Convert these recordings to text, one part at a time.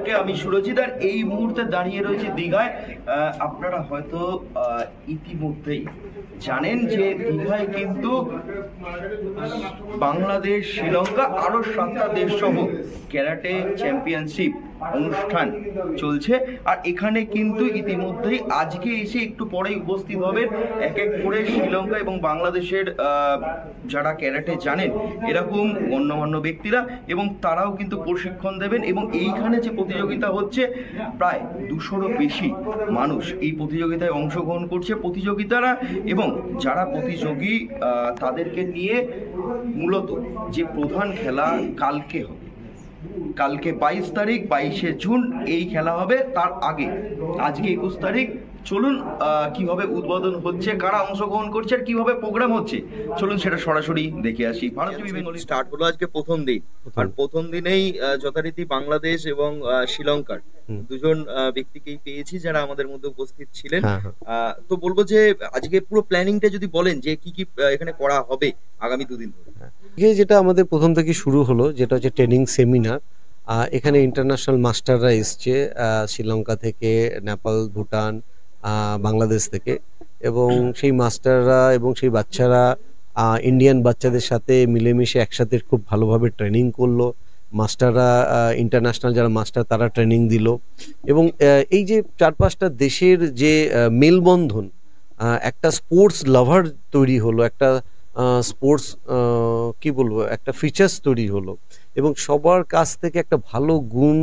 সবাইকে। আমি সুরজিৎ, আর এই মুহূর্তে দাঁড়িয়ে রয়েছে দীঘায়। আপনারা হয়তো ইতিমধ্যেই জানেন যে দীঘায় কিন্তু বাংলাদেশ, শ্রীলঙ্কা আরো 7টা দেশ সহ ক্যারাটে চ্যাম্পিয়নশিপ অনুষ্ঠান চলছে। আর এখানে কিন্তু ইতিমধ্যেই আজকে এসে একটু পরেই উপস্থিত হবেন এক এক করে শ্রীলঙ্কা এবং বাংলাদেশের যারা ক্যারাটে জানেন এরকম গণ্যমান্য ব্যক্তিরা, এবং তারাও কিন্তু প্রশিক্ষণ দেবেন। এবং এইখানে যে প্রতিযোগিতা হচ্ছে, প্রায় 200-রও বেশি মানুষ এই প্রতিযোগিতায় অংশগ্রহণ করছে, প্রতিযোগিতারা এবং যারা প্রতিযোগী তাদেরকে নিয়ে মূলত যে প্রধান খেলা কালকে হবে। কালকে 22 তারিখ, 22শে জুন এই খেলা হবে। তার আগে আজকে 21 তারিখ। চলুন কিভাবে উদ্বোধন হচ্ছে, কারা অংশগ্রহণ করছে আর কিভাবে প্রোগ্রাম হচ্ছে, চলুন সেটা সরাসরি দেখে আসি। ভারত টিভি বেঙ্গলি স্টার্ট হলো আজকে প্রথম দিন, আর প্রথম দিনেই যথারীতি বাংলাদেশ এবং শ্রীলঙ্কার দুজন ব্যক্তিকেই পেয়েছি যারা আমাদের মধ্যে উপস্থিত ছিলেন। তো বলবো যে আজকে পুরো প্ল্যানিংটা যদি বলেন যে কি কি এখানে করা হবে আগামী দুদিন ধরে। যেটা আমাদের প্রথম থেকে শুরু হলো, যেটা হচ্ছে ট্রেনিং সেমিনার। এখানে ইন্টারন্যাশনাল মাস্টাররা এসছে শ্রীলঙ্কা থেকে, নেপাল, ভুটান, বাংলাদেশ থেকে, এবং সেই মাস্টাররা এবং সেই বাচ্চারা ইন্ডিয়ান বাচ্চাদের সাথে মিলেমিশে একসাথে খুব ভালোভাবে ট্রেনিং করলো। মাস্টাররা ইন্টারন্যাশনাল যারা মাস্টার তারা ট্রেনিং দিল, এবং এই যে 4-5টা দেশের যে মেলবন্ধন, একটা স্পোর্টস লাভার তৈরি হলো, একটা স্পোর্টস কি বলবো, একটা ফিচার্স তৈরি হলো, এবং সবার কাছ থেকে একটা ভালো গুণ,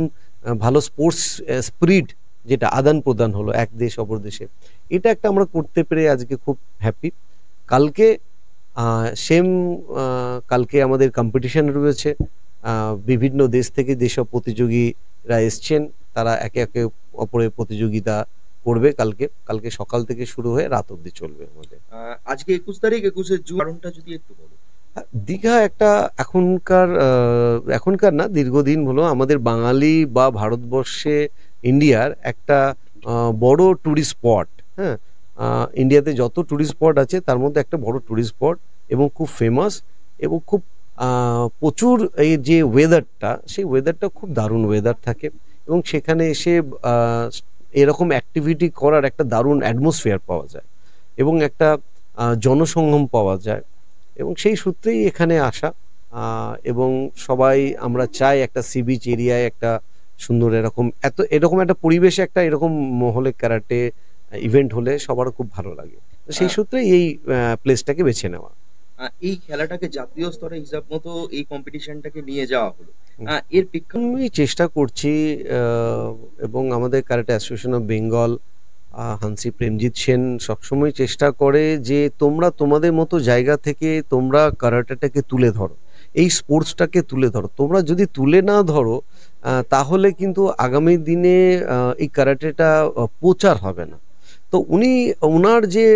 ভালো স্পোর্টস স্পিরিট যেটা আদান প্রদান হলো এক দেশ অপর দেশে। এটা একটা আমরা করতে পেরে আজকে খুব হ্যাপি। কালকে কালকে আমাদের কম্পিটিশন রয়েছে। বিভিন্ন দেশ থেকে যেসব প্রতিযোগীরা এসছেন তারা একে একে অপরের প্রতিযোগিতা করবে। কালকে সকাল থেকে শুরু হয়ে রাত অবধি চলবে আমাদের। আজকে 21 তারিখ, 21শে জুন, কারণটা যদি একটু বলো। দীঘা একটা এখনকার না, দীর্ঘদিন হলো আমাদের বাঙালি বা ভারতবর্ষে ইন্ডিয়ার একটা বড় ট্যুরিস্ট স্পট। হ্যাঁ, ইন্ডিয়াতে যত ট্যুরিস্ট স্পট আছে তার মধ্যে একটা বড় ট্যুরিস্ট স্পট, এবং খুব ফেমাস, এবং খুব প্রচুর এই যে ওয়েদারটা, সেই ওয়েদারটা খুব দারুণ ওয়েদার থাকে, এবং সেখানে এসে এরকম অ্যাক্টিভিটি করার একটা দারুণ অ্যাটমসফিয়ার পাওয়া যায়, এবং একটা জনসঙ্গম পাওয়া যায়, এবং সেই সূত্রেই এখানে আসা। এবং সবাই আমরা চাই একটা সি বিচ এরিয়ায় একটা সুন্দর এরকম একটা পরিবেশে একটা এরকম মহলে ক্যারাটে ইভেন্ট হলে সবার খুব ভালো লাগে। সেই সূত্রে এই প্লেসটাকে বেছে নেওয়া। এই খেলাটাকে জাতীয় স্তরে হিসাব মতো এই কম্পিটিশনটাকে নিয়ে যাওয়া হলো, এর আমি চেষ্টা করছি, এবং আমাদের karate association of Bengal, Hansi Premjit Sen সবসময় চেষ্টা করে যে তোমরা তোমাদের মতো জায়গা থেকে তোমরা ক্যারাটেটাকে তুলে ধরো, এই স্পোর্টসটাকে তুলে ধরো। তোমরা যদি তুলে না ধরো তাহলে কিন্তু আগামী দিনে এই ক্যারাটেটা প্রচার হবে না। তো ওনার যে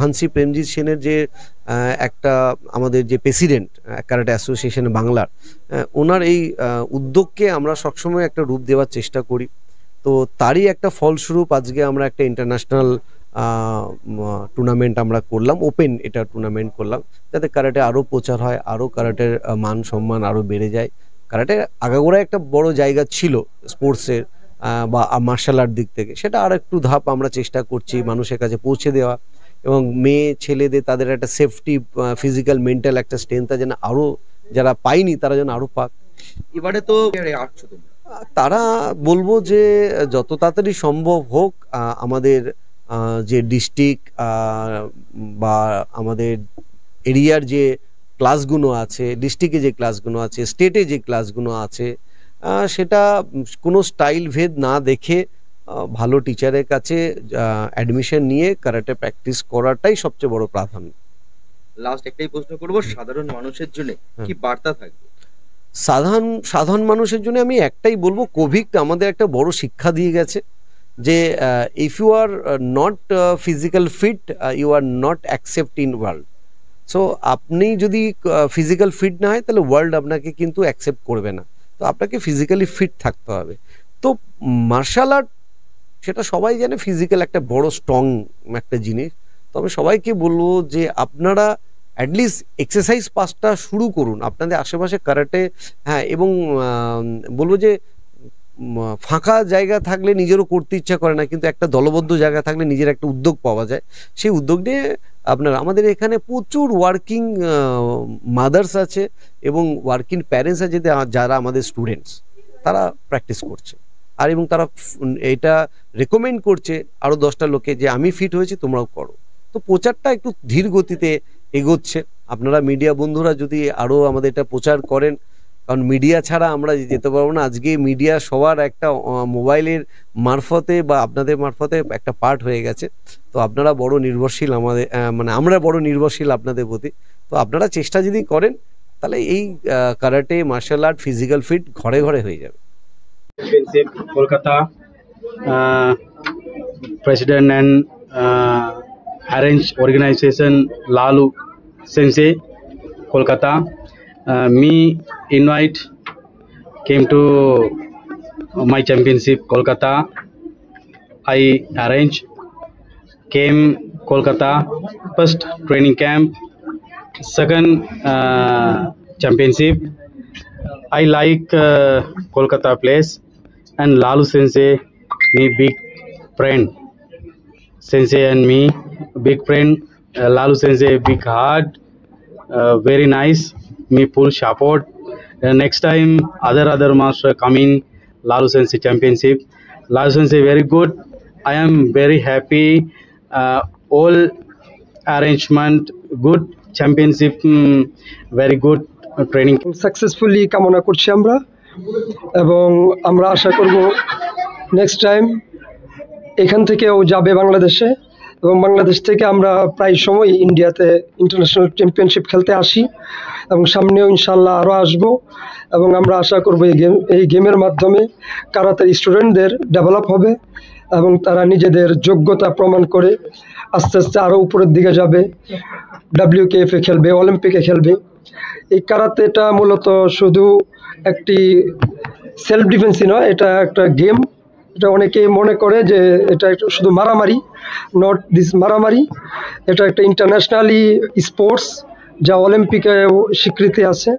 হানসি প্রেমজিৎ সেনের যে একটা আমাদের যে প্রেসিডেন্ট ক্যারাটে অ্যাসোসিয়েশন বাংলার, ওনার এই উদ্যোগকে আমরা সবসময় একটা রূপ দেওয়ার চেষ্টা করি। তো তারই একটা ফলস্বরূপ আজকে আমরা একটা ইন্টারন্যাশনাল টুর্নামেন্ট আমরা করলাম, ওপেন এটা টুর্নামেন্ট করলাম, যাতে ক্যারাটে আরও প্রচার হয়, আরও ক্যারাটের মান সম্মান আরও বেড়ে যায়। ক্যারাটে আগাগোড়া একটা বড় জায়গা ছিল স্পোর্টসের বা মার্শাল আর্ট দিক থেকে, সেটা আর একটু ধাপ আমরা চেষ্টা করছি মানুষের কাছে পৌঁছে দেওয়া, এবং মেয়ে ছেলেদের তাদের একটা সেফটি, ফিজিক্যাল মেন্টাল একটা স্ট্রেংথ যেন আরও যারা পায়নি তারা যেন আরও পাক। এবারে তো আসছো তোমরা, তারা বলবো যে যত তাড়াতাড়ি সম্ভব হোক, আমাদের যে ডিস্ট্রিক্ট বা আমাদের এরিয়ার যে ক্লাসগুলো আছে, ডিস্ট্রিক্টে যে ক্লাসগুলো আছে, স্টেটে যে ক্লাসগুলো আছে, সেটা কোনো স্টাইল ভেদ না দেখে ভালো টিচারের কাছে অ্যাডমিশন নিয়ে ক্যারাটে প্র্যাকটিস করাটাই সবচেয়ে বড় প্রাধান্য। লাস্ট একটাই প্রশ্ন করবো, সাধারণ মানুষের জন্য কি বার্তা থাকবে? সাধারণ মানুষের জন্য আমি একটাই বলবো, কোভিড আমাদের একটা বড় শিক্ষা দিয়ে গেছে যে if you are not physical fit, you are not accept in world. So আপনি যদি ফিজিক্যাল ফিট না হয় তাহলে ওয়ার্ল্ড আপনাকে কিন্তু অ্যাকসেপ্ট করবে না। তো আপনাকে ফিজিক্যালি ফিট থাকতে হবে। তো মার্শাল আর্ট সেটা সবাই জানে, ফিজিক্যাল একটা বড় স্ট্রং একটা জিনিস। তবে সবাইকে বলবো যে আপনারা অ্যাটলিস্ট এক্সারসাইজ পাসটা শুরু করুন আপনাদের আশেপাশে ক্যারাটে। হ্যাঁ, এবং বলবো যে ফাঁকা জায়গা থাকলে নিজেরও করতে ইচ্ছা করে না, কিন্তু একটা দলবদ্ধ জায়গা থাকলে নিজের একটা উদ্যোগ পাওয়া যায়। সেই উদ্যোগ নিয়ে আমাদের এখানে প্রচুর ওয়ার্কিং মাদার্স আছে এবং ওয়ার্কিং প্যারেন্টস আছে, যারা আমাদের স্টুডেন্টস, তারা প্র্যাকটিস করছে আর এবং তারা এটা রেকমেন্ড করছে আরও 10টা লোকে যে আমি ফিট হয়েছি, তোমরাও করো। তো প্রচারটা একটু ধীর গতিতে এগোচ্ছে। আপনারা মিডিয়া বন্ধুরা যদি আরও আমাদের এটা প্রচার করেন, কারণ মিডিয়া ছাড়া আমরা যেতে পারবো না। আজকে মিডিয়া সবার একটা মোবাইলের মারফতে বা আপনাদের মারফতে একটা পার্ট হয়ে গেছে। তো আপনারা বড় নির্ভরশীল আমাদের, মানে আমরা বড় নির্ভরশীল আপনাদের প্রতি। তো আপনারা চেষ্টা যদি করেন তাহলে এই karate martial art physical fit ঘরে ঘরে হয়ে যাবে। Kolkata president and arrange organization Lalu Sensei Kolkata. Me invite came to my championship Kolkata. I arrange came Kolkata first training camp, second championship. I like Kolkata place and Lalu Sensei me big friend. Sensei and me big friend. Lalu Sensei big heart, very nice. Me full support. Next time other master coming Lalu Sensei championship. Lalu Sensei very good. I am very happy. All arrangement good, championship very good training. Successfully কামনা করছি আমরা, এবং আমরা আশা করব next time এখান থেকেও যাবে বাংলাদেশে, এবং বাংলাদেশ থেকে আমরা প্রায় সময় ইন্ডিয়াতে ইন্টারন্যাশনাল চ্যাম্পিয়নশিপ খেলতে আসি, এবং সামনেও ইনশাল্লাহ আরও আসব। এবং আমরা আশা করব এই গেমের মাধ্যমে কারাতের স্টুডেন্টদের ডেভেলপ হবে এবং তারা নিজেদের যোগ্যতা প্রমাণ করে আস্তে আস্তে আরও উপরের দিকে যাবে, WKF-এ খেলবে, অলিম্পিকে খেলবে। এই কারাতেটা মূলত শুধু একটি সেলফ ডিফেন্সই নয়, এটা একটা গেম। এটা অনেকেই মনে করে যে এটা শুধু মারামারি, নট দিস মারামারি। এটা একটা ইন্টারন্যাশনালি স্পোর্টস, যা অলিম্পিকেও স্বীকৃতি আছে।